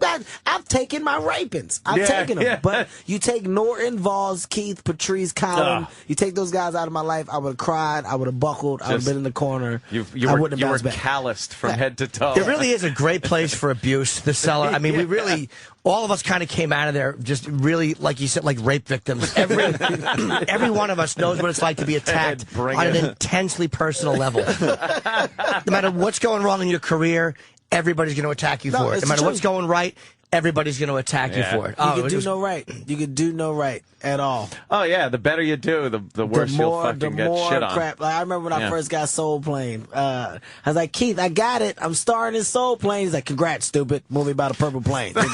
I've taken my rapings. I've taken them. Yeah. But you take Norton, Voss, Keith, Patrice, Colin. You take those guys out of my life, I would have cried. I would have buckled. I would have been in the corner. You I were wouldn't have bounced back. calloused from head to toe. It really is a great place for abuse, the Cellar. I mean, we really, all of us kind of came out of there just really, like you said, like rape victims. Every one of us knows what it's like to be attacked on an intensely personal level. No matter what's going wrong in your career, everybody's going to attack you for it. No matter what's going right, everybody's going to attack you for it. You can do no right. You can do no right at all. Oh, yeah. The better you do, the worse you'll fucking get shit on. Crap. Like, I remember when I first got Soul Plane. I was like, Keith, I got it. I'm starring in Soul Plane. He's like, congrats, stupid. Movie about a purple plane. Like,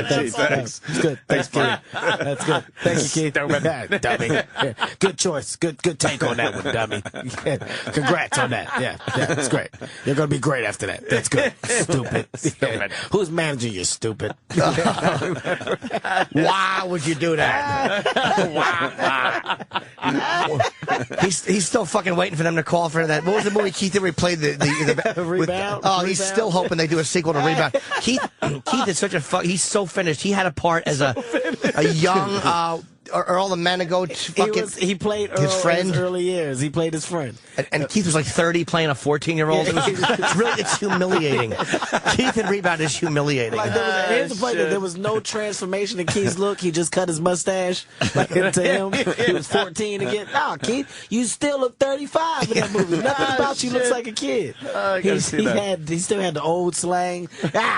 Keith, thanks. It's good. Thanks, Keith. That's good. Thank you, Keith. Dummy. Yeah. Good choice. Good take on that one, dummy. Yeah. Congrats on that. Yeah, that's great. You're going to be great after that. That's good. Stupid. Who's managing you, stupid? Why would you do that? He's still fucking waiting for them to call for that. What was the movie Keith did where he played the Rebound? He's still hoping they do a sequel to Rebound. Keith is such a he's so finished. He had a part as a young Earl the Manigault. He played Earl his friend. In his early years. He played his friend. And Keith was like 30 playing a 14-year-old. It's humiliating. Keith in Rebound is humiliating. Like here's the point: there was no transformation in Keith's look. He just cut his mustache into him. He was 14 again. No, Keith, you still look 35 in that movie. Nothing about you looks like a kid. He still had the old slang.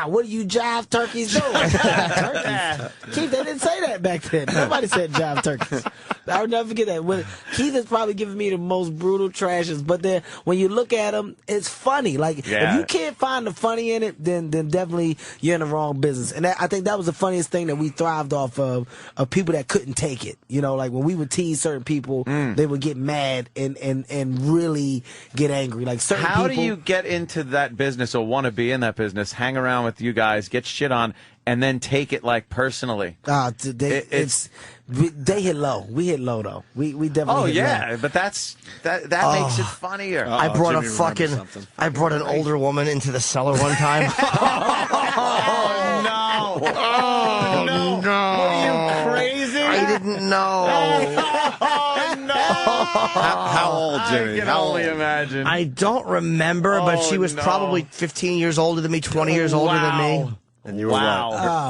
What are you jive turkeys doing? Turkeys. Keith, they didn't say that back then. Nobody said jive turkeys. I would never forget that. Keith is probably giving me the most brutal trashes, but then when you look at him, it's funny. Like if you can't find the funny in it, then definitely you're in the wrong business. And I think that was the funniest thing that we thrived off of people that couldn't take it. You know, like when we would tease certain people, they would get mad and really get angry. Like certain How do you get into that business or want to be in that business, hang around with you guys, get shit on, and then take it like personally? They hit low. We hit low though. We definitely. hit low. But that makes it funnier. I brought I brought an older woman into the cellar one time. Oh no! Oh no! What are you crazy? I didn't know. Oh no! How old, Jimmy? I can only imagine. I don't remember, but she was probably 15 years older than me, 20 years older than me. And you were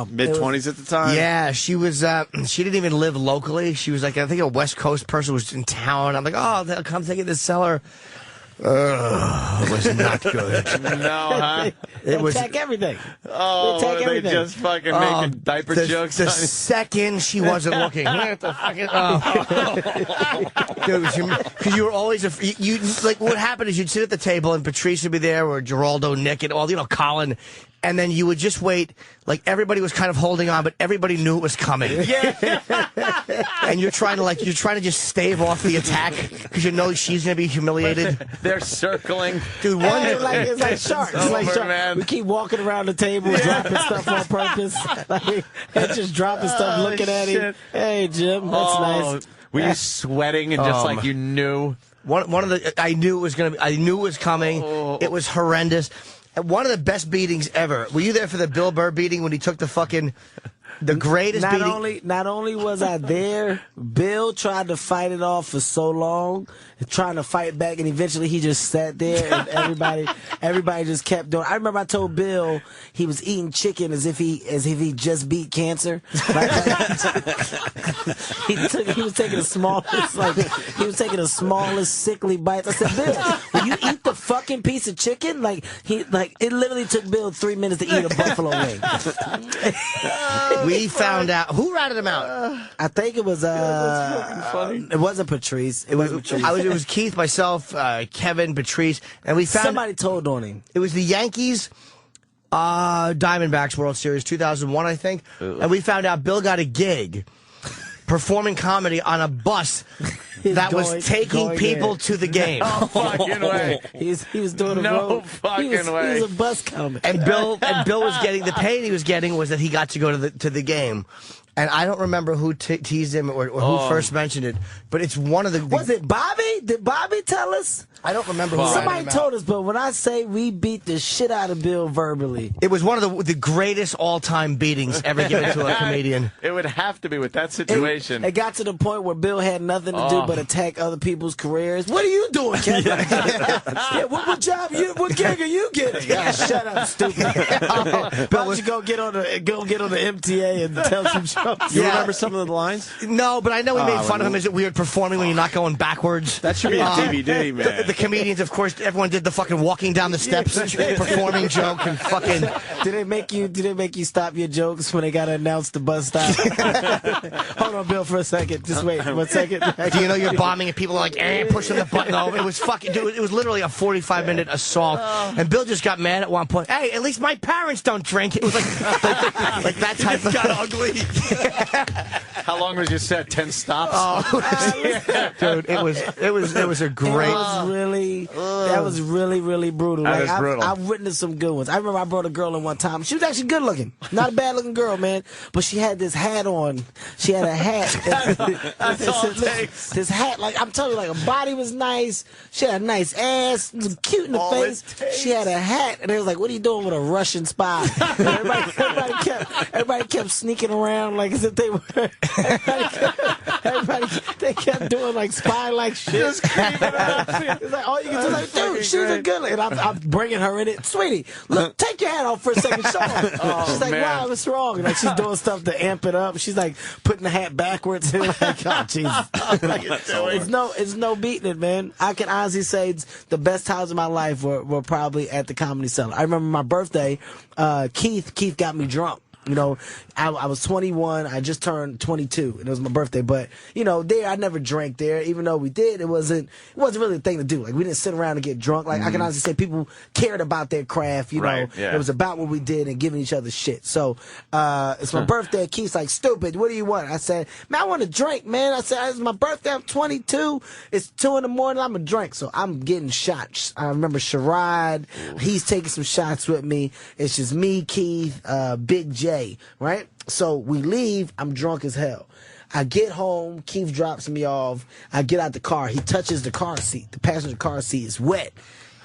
mid-20s at the time? Yeah, she was. She didn't even live locally. She was like, I think a West Coast person was in town. I'm like, oh, they'll come take it to the Cellar. It was not good. No, huh? They attack everything. Oh, they attack they everything. just fucking making diaper jokes? The second she wasn't looking. Dude, because you were always you like what happened is you'd sit at the table and Patrice would be there or Geraldo, Nick, and all Colin. And then you would just wait, like everybody was kind of holding on, but everybody knew it was coming. Yeah. And you're trying to just stave off the attack because you know she's gonna be humiliated. They're circling, dude. It's like sharks. It's like sharks. Man. We keep walking around the table, dropping stuff on purpose. Just dropping stuff, looking at him. Hey, Jim, that's nice. Were you sweating and just like you knew? One of the I knew it was gonna be. I knew it was coming. It was horrendous. One of the best beatings ever. Were you there for the Bill Burr beating when he took the greatest beating? Not only was I there, Bill tried to fight it off for so long, trying to fight back, and eventually he just sat there, and everybody just kept doing. I remember I told Bill he was eating chicken as if he just beat cancer. He was taking the smallest sickly bites. I said, Bill, will you eat the fucking piece of chicken? It literally took Bill 3 minutes to eat a buffalo wing. We found out who ratted him out. I think it was funny. It wasn't Patrice. It was Keith, myself, Kevin, Patrice, and we found somebody told on him. It was the Yankees Diamondbacks World Series 2001, I think. And we found out Bill got a gig performing comedy on a bus that was taking people to the game. No fucking way. He was doing a road. No fucking way. He was a bus comic. And Bill was getting the pay he was getting was that he got to go to the game. And I don't remember who teased him or who first mentioned it, but it's one of the... Was it Bobby? Did Bobby tell us? I don't remember who Somebody told us, but when I say we beat the shit out of Bill verbally. It was one of the greatest all-time beatings ever given to a comedian. It would have to be with that situation. It got to the point where Bill had nothing to do but attack other people's careers. What are you doing, Kevin? What job what gig are you getting? Yeah, shut up, stupid. Why don't you go get on the MTA and tell some jokes? You remember some of the lines? No, but I know we made fun of him. Is it weird performing when you're not going backwards? That should be a DVD, man. The comedians, of course, everyone did the fucking walking down the steps performing joke and fucking... Did it make you stop your jokes when they got to announce the bus stop? Hold on, Bill, for a second. Just wait 1 second. Do you know you're bombing and people are like, pushing the button over? It was fucking, dude, it was literally a 45-minute assault. And Bill just got mad at one point. Hey, at least my parents don't drink. It was like that type of... got ugly. How long was your set? 10 stops? Dude, it was a great... That was really brutal. That was brutal. I've witnessed some good ones. I remember I brought a girl in one time. She was actually good looking. Not a bad looking girl, man. But she had this hat on. She had a hat. That's all it takes. This hat, like, I'm telling you, like, her body was nice. She had a nice ass. It was cute in the face. She had a hat. And they was like, what are you doing with a Russian spy? Everybody kept sneaking around like as if they were. They kept doing like spy-like shit. Just creeping up. It's like, all you can do, like, dude, she's a good lady. And I'm bringing her in it. Sweetie, look, take your hat off for a second. Show her. She's like, wow, what's wrong? And like, she's doing stuff to amp it up. She's like putting the hat backwards. And like, oh, Jesus. It's no beating it, man. I can honestly say the best times of my life were probably at the Comedy Cellar. I remember my birthday, Keith got me drunk. You know, I was 21. I just turned 22, and it was my birthday. But you know, there I never drank there. Even though we did, it wasn't really a thing to do. Like, we didn't sit around and get drunk. Like, I can honestly say people cared about their craft. You know, it was about what we did and giving each other shit. So it's my birthday. Keith's like, stupid. What do you want? I said, man, I want to drink, man. I said, it's my birthday. I'm 22. It's 2 in the morning. I'm a drink. So I'm getting shots. I remember Sherrod. He's taking some shots with me. It's just me, Keith, Big J. Right? So we leave. I'm drunk as hell. I get home. Keith drops me off. I get out the car. He touches the car seat. The passenger car seat is wet.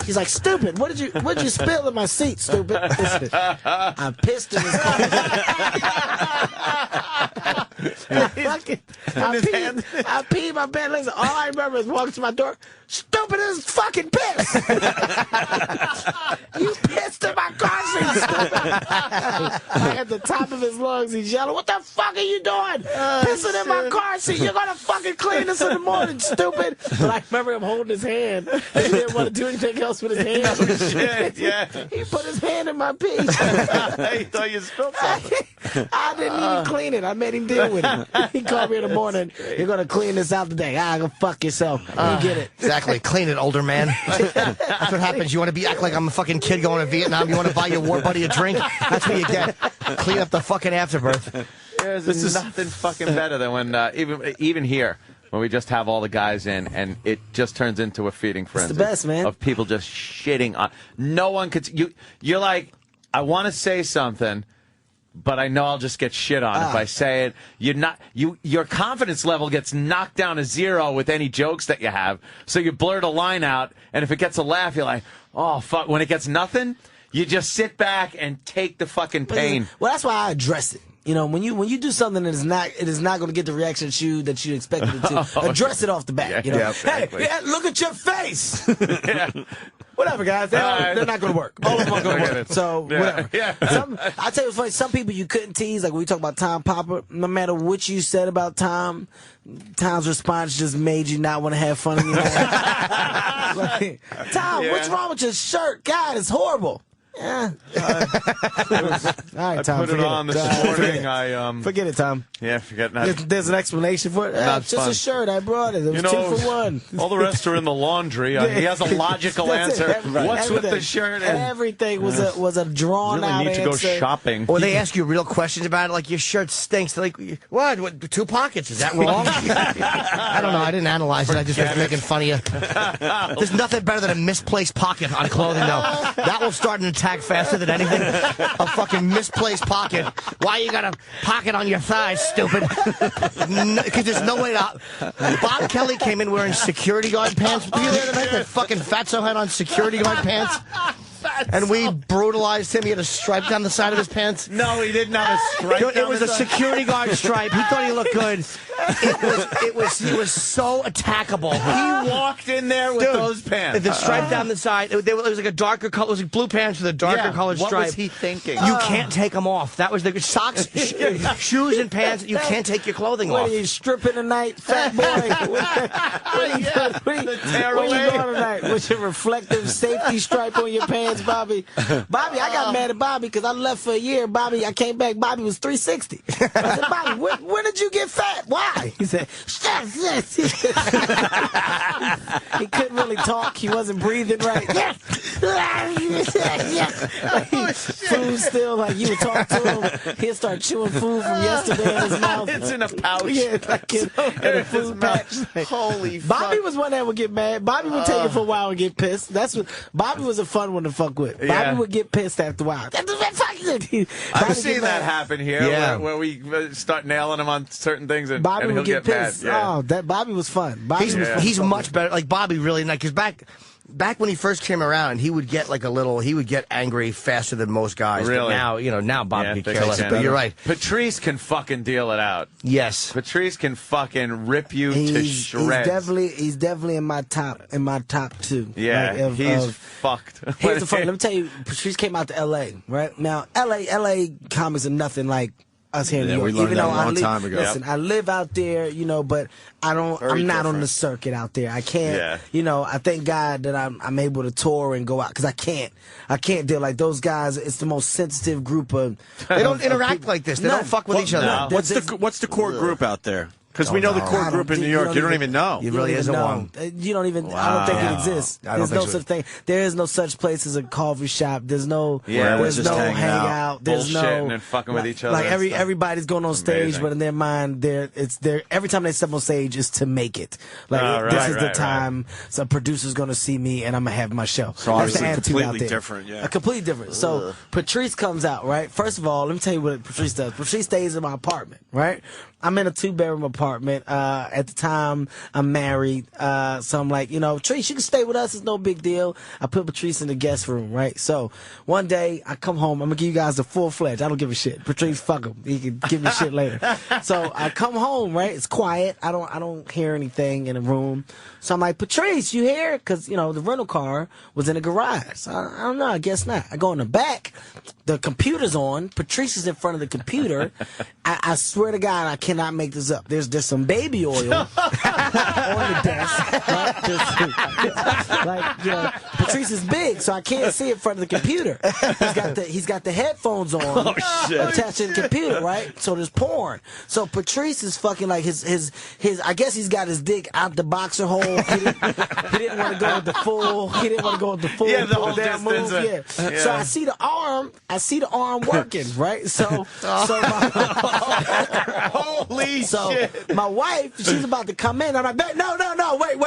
He's like, stupid, what did you spill in my seat, stupid? I pissed in his car. I peed my pants. Listen, all I remember is walking to my door. Stupid as fucking piss. You pissed in my car seat, stupid. At the top of his lungs, he's yelling, what the fuck are you doing? Pissing in my car seat. You're going to fucking clean this in the morning, stupid. But I remember him holding his hand. He didn't want to do anything else with his hand. Oh, shit, yeah. He put his hand in my pee. He thought you spilled something. I didn't even clean it. I made him deal with it. He called me in the morning. You're going to clean this out today. Go fuck yourself. You get it. Exactly. Clean it, older man. That's what happens. You want to act like I'm a fucking kid going to Vietnam. You want to buy your war buddy a drink. That's what you get. Clean up the fucking afterbirth. There's nothing fucking better than when, even here, when we just have all the guys in, and it just turns into a feeding frenzy. It's the best, man. Of people just shitting on. No one could. You're like, I want to say something, but I know I'll just get shit on if I say it. Your confidence level gets knocked down to 0 with any jokes that you have. So you blurt a line out, and if it gets a laugh, you're like, oh fuck. When it gets nothing, you just sit back and take the fucking pain. Well, that's why I address it. You know, when you do something that it is not going to get the reaction that you expected it to, address it off the bat. You know, exactly. Hey, look at your face. Whatever, guys. They're not going to work. All of them are going to work. So whatever. Yeah. I tell you what's funny. Some people you couldn't tease. Like when we talk about Tom Popper, no matter what you said about Tom, Tom's response just made you not want to have fun anymore. Like, Tom, what's wrong with your shirt? God, it's horrible. Yeah. All right, Tom. I put it on this morning. Forget it, Tom. Yeah, forget that. There's an explanation for it. It's just a shirt. I brought it. It was 2 for 1. All the rest are in the laundry. He has a logical answer. What's with the shirt? Everything was a drawn out answer. Really need to go shopping. Or they ask you real questions about it, like your shirt stinks. They're like, what? 2 pockets? Is that wrong? I don't know. I didn't analyze it. I just was making fun of you. There's nothing better than a misplaced pocket on clothing, though. That will start an attack attack faster than anything? A fucking misplaced pocket. Why you got a pocket on your thigh, stupid? Because there's no way to... Bob Kelly came in wearing security guard pants. Were you there tonight? That fucking fatso had on security guard pants. And we brutalized him. He had a stripe down the side of his pants. No, he didn't have a stripe. It was a security guard stripe. He thought he looked good. He was so attackable. He walked in there with those pants. The stripe down the side. It was like a darker color. It was like blue pants with a darker colored stripe. What was he thinking? You can't take them off. That was the socks, shoes, and pants. You can't take your clothing off. What are you stripping tonight, fat boy? Where you going tonight? With your reflective safety stripe on your pants, Bobby? Bobby, I got mad at Bobby because I left for a year. Bobby, I came back. Bobby was 360. I said, Bobby, when did you get fat? Why? He said, he couldn't really talk. He wasn't breathing right. Food still, like you would talk to him. He'd start chewing food from yesterday in his mouth. It's in a pouch. Yeah, like in a food patch. Holy Bobby fuck. was one that would get mad. Bobby would take it for a while and get pissed. That's what Bobby was a fun one to fuck with. Yeah. Bobby would get pissed after a while. I've seen that happen here, where we start nailing him on certain things, and Bobby and would he'll get pissed. mad. Yeah. Oh, that Bobby was fun. Bobby was fun. He's much better. Like Bobby, really, like because back when he first came around, he would get he would get angry faster than most guys. Really? But now Bobby could care less. can. But you're right. Patrice can fucking deal it out. Yes. Patrice can fucking rip you to shreds. He's definitely in my top two. Yeah, Like, he's fucked. Here's the funny. Let me tell you, Patrice came out to L.A. Right now, L.A. comics are nothing like us here in New York. We learned Even that though a long time ago. Listen, I live out there, but I'm not on the circuit out there. I can't, I thank God that I'm able to tour and go out because I can't deal like those guys. It's the most sensitive group of. They don't interact like this. They don't fuck with each other. No. What's the core group out there? Because we know the core group in New York. You don't even know. It really isn't one. You don't even. I don't think it exists. There's no such thing. There is no such place as a coffee shop. There's no. There's no hangout. There's no bullshitting and fucking with each other. Like everybody's going on stage, but in their mind, every time they step on stage is to make it. Like this is the time some producer's going to see me and I'm gonna have my show. So that's the obviously attitude completely out there. different. Yeah. Completely different. So Patrice comes out, right? First of all, let me tell you what Patrice does. Patrice stays in my apartment, right? I'm in a 2-bedroom apartment. At the time, I'm married. So I'm like, Patrice, you can stay with us. It's no big deal. I put Patrice in the guest room, right? So one day, I come home. I'm going to give you guys the full-fledged. I don't give a shit. Patrice, fuck him. He can give me shit later. So I come home, right? It's quiet. I don't hear anything in the room. So I'm like, Patrice, you here? Because, the rental car was in the garage. So I don't know. I guess not. I go in the back. The computer's on. Patrice is in front of the computer. I swear to God, I cannot make this up. There's just some baby oil on the desk. Right? Patrice is big, so I can't see in front of the computer. He's got the headphones on attached to the computer, right? So there's porn. So Patrice is fucking like his. I guess he's got his dick out the boxer hole. He didn't want to go with the full. He didn't want to go with the full. Yeah, the whole damn distance. move. Yeah. So I see the arm. See the arm working, right? So holy shit. My wife, she's about to come in. I'm like, no, wait.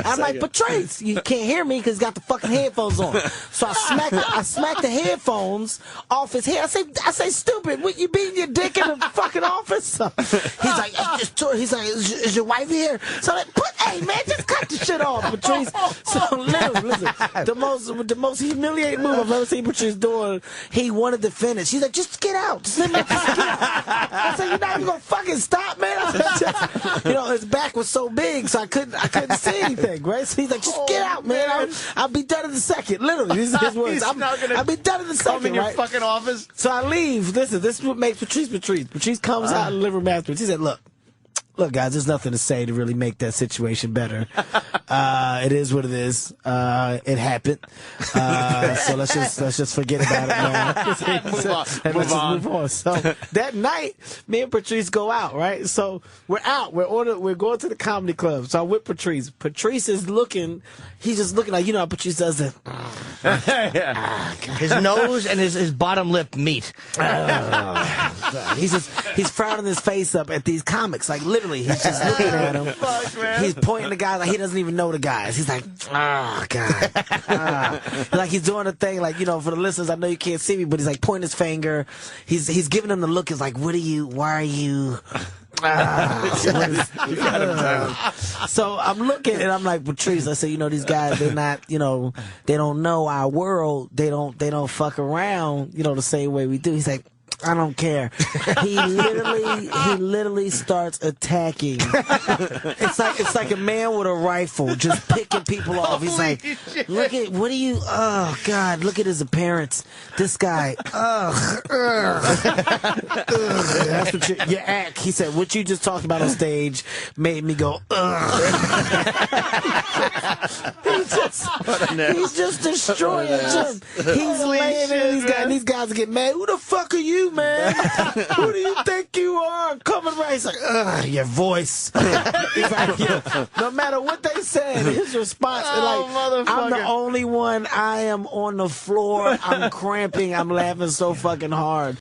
I'm like, Patrice, you can't hear me because he's got the fucking headphones on. So I smack the headphones off his head. I say, stupid, what, you beating your dick in the fucking office? So he's like, is your wife here? So I'm like, hey man, just cut the shit off, Patrice. So listen, the most humiliating move I've ever seen Patrice doing. He wanted to finish. He's like, just get out. Just let me just get out. I said, you're not even gonna fucking stop, man. His back was so big, so I couldn't see anything, right? So he's like, just get out, man. I'll be done in a second. Literally, these are his words. I'll be done in a second, come in your fucking office. So I leave. Listen, this is what makes Patrice. Patrice comes out in the living room afterwards. He said, look, guys, there's nothing to say to really make that situation better. It is what it is. It happened. So let's just forget about it, man. Let's move on. So that night, me and Patrice go out, right? So we're out. We're going to the comedy club. So I'm with Patrice. Patrice is looking. He's just looking like, how Patrice does it. His nose and his bottom lip meet. He's frowning his face up at these comics, like literally. literally, he's just looking at him. Fuck, man. He's pointing the guys like he doesn't even know the guys. He's like, oh, God. Like he's doing a thing, like, for the listeners, I know you can't see me, but he's like pointing his finger. He's giving them the look. He's like, why are you... You got him down. So I'm looking and I'm like, Patrice, I said, these guys, they're not, they don't know our world. They don't fuck around, the same way we do. He's like, I don't care. He literally starts attacking. It's like a man with a rifle just picking people off. He's like, look at, oh God, look at his appearance. This guy, that's what you act. He said, what you just talked about on stage made me go, he's just destroying him. He's laying there, these guys get mad. Who the fuck are you, man? Who do you think you are? Coming right. He's like, your voice. He's like, no matter what they said, his response is like, I'm the only one. I am on the floor. I'm cramping. I'm laughing so fucking hard.